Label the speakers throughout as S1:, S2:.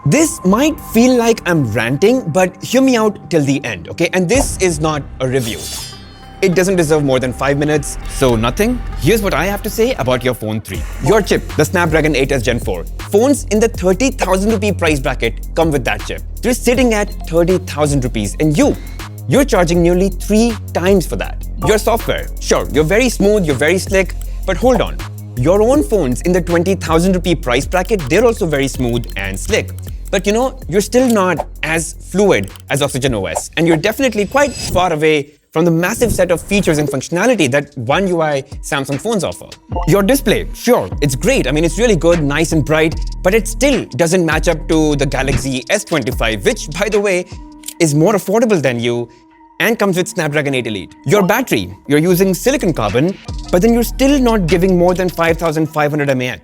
S1: This might feel like I'm ranting, but hear me out till the end, okay? And this is not a review. It doesn't deserve more than 5 minutes, so nothing. Here's what I have to say about your phone 3. Your chip, the Snapdragon 8s Gen 4. Phones in the 30,000 rupee price bracket come with that chip. They're sitting at 30,000 rupees, and you're charging nearly 3 times for that. Your software, sure, you're very smooth, you're very slick, but hold on. Your own phones in the 20,000 rupee price bracket, they're also very smooth and slick. But you're still not as fluid as Oxygen OS, and you're definitely quite far away from the massive set of features and functionality that One UI Samsung phones offer. Your display, sure, it's great. I mean, it's really good, nice and bright, but it still doesn't match up to the Galaxy S25, which, by the way, is more affordable than you and comes with Snapdragon 8 Elite. Your battery, you're using silicon carbon, but then you're still not giving more than 5,500 mAh.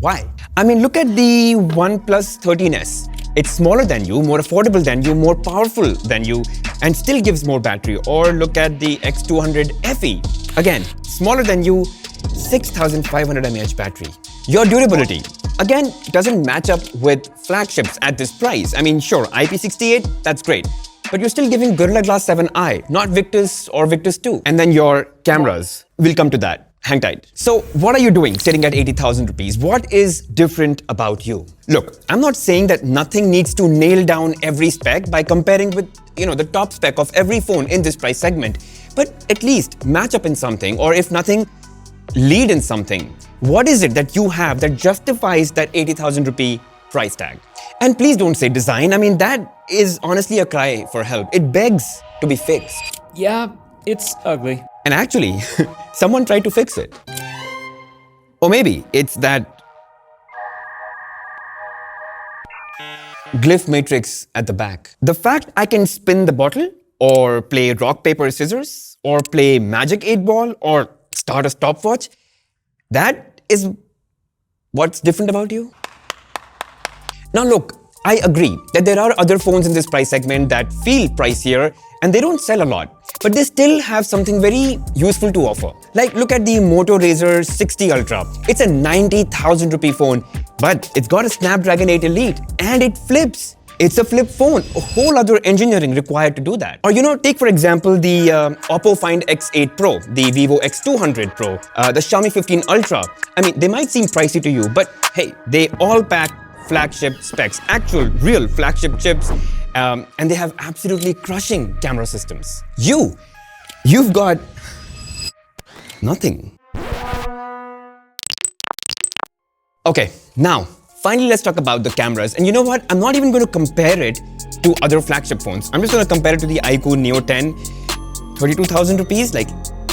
S1: Why? I mean, look at the OnePlus 13s. It's smaller than you, more affordable than you, more powerful than you, and still gives more battery. Or look at the X200 FE. Again, smaller than you, 6,500 mAh battery. Your durability, again, doesn't match up with flagships at this price. I mean, sure, IP68, that's great. But you're still giving Gorilla Glass 7i, not Victus or Victus 2. And then your cameras, we'll come to that. Hang tight. So what are you doing sitting at 80,000 rupees? What is different about you? Look, I'm not saying that nothing needs to nail down every spec by comparing with, the top spec of every phone in this price segment, but at least match up in something, or if nothing, lead in something. What is it that you have that justifies that 80,000 rupee price tag? And please don't say design. I mean, that is honestly a cry for help. It begs to be fixed.
S2: Yeah, it's ugly.
S1: And actually, someone tried to fix it. Or maybe it's that glyph matrix at the back. The fact I can spin the bottle, or play rock, paper, scissors, or play magic 8-ball, or start a stopwatch, that is what's different about you. Now look, I agree that there are other phones in this price segment that feel pricier and they don't sell a lot, but they still have something very useful to offer. Like, look at the Moto Razr 60 Ultra. It's a 90,000 rupee phone, but it's got a Snapdragon 8 Elite and it flips. It's a flip phone, a whole other engineering required to do that. Or take for example the Oppo Find X8 Pro, the Vivo X200 Pro, the Xiaomi 15 Ultra. I mean, they might seem pricey to you, but hey, they all pack flagship specs, actual real flagship chips, and they have absolutely crushing camera systems. You've got nothing. Okay, now finally let's talk about the cameras. And you know what? I'm not even going to compare it to other flagship phones. I'm just going to compare it to the iQOO Neo 10, 32,000 rupees, like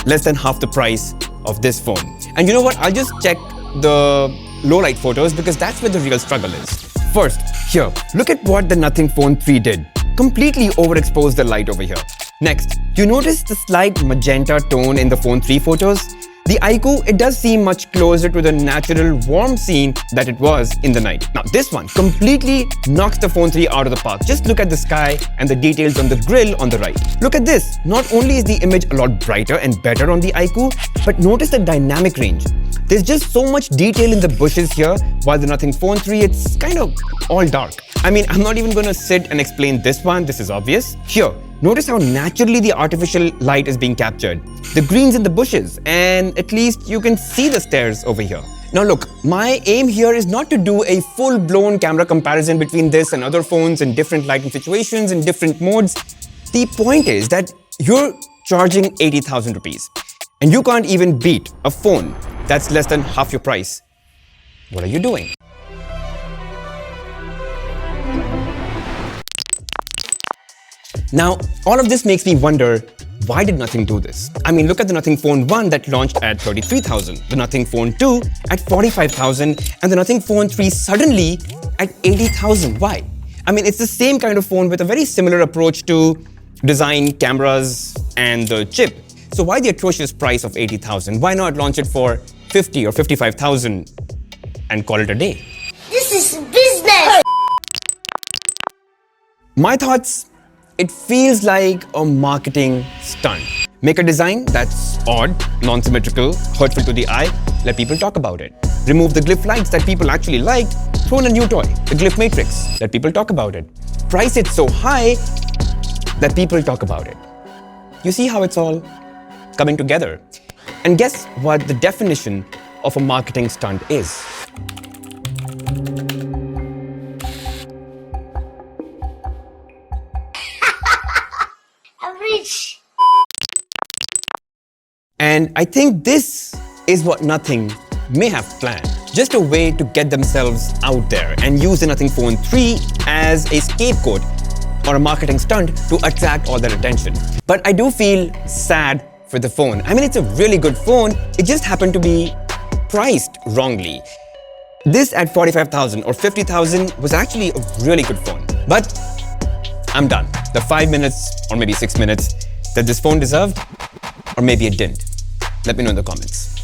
S1: less than half the price of this phone. And you know what? I'll just check the low light photos because that's where the real struggle is. First, here, look at what the Nothing Phone 3 did. Completely overexposed the light over here. Next, you notice the slight magenta tone in the Phone 3 photos? The iQOO, it does seem much closer to the natural warm scene that it was in the night. Now this one completely knocks the Phone 3 out of the park. Just look at the sky and the details on the grille on the right. Look at this. Not only is the image a lot brighter and better on the iQOO, but notice the dynamic range. There's just so much detail in the bushes here, while the Nothing Phone 3, it's kind of all dark. I mean, I'm not even going to sit and explain this one, this is obvious. Here, notice how naturally the artificial light is being captured. The greens in the bushes, and at least you can see the stairs over here. Now look, my aim here is not to do a full-blown camera comparison between this and other phones in different lighting situations, in different modes. The point is that you're charging 80,000 rupees, and you can't even beat a phone that's less than half your price. What are you doing? Now, all of this makes me wonder, why did Nothing do this? I mean, look at the Nothing Phone 1 that launched at 33,000, the Nothing Phone 2 at 45,000, and the Nothing Phone 3 suddenly at 80,000. Why? I mean, it's the same kind of phone with a very similar approach to design, cameras, and the chip. So why the atrocious price of 80,000? Why not launch it for 50 or 55,000 and call it a day?
S3: This is business!
S1: My thoughts, it feels like a marketing stunt. Make a design that's odd, non-symmetrical, hurtful to the eye, let people talk about it. Remove the glyph lights that people actually liked, Throw in a new toy, the Glyph Matrix. Let people talk about it. Price it so high that people talk about it. You see how it's all coming together? And guess what the definition of a marketing stunt is?
S3: I'm rich.
S1: And I think this is what Nothing may have planned. Just a way to get themselves out there and use the Nothing Phone 3 as a scapegoat or a marketing stunt to attract all their attention. But I do feel sad for the phone. I mean, it's a really good phone. It just happened to be priced wrongly. This at 45,000 or 50,000 was actually a really good phone. But I'm done. The 5 minutes or maybe 6 minutes that this phone deserved, or maybe it didn't. Let me know in the comments.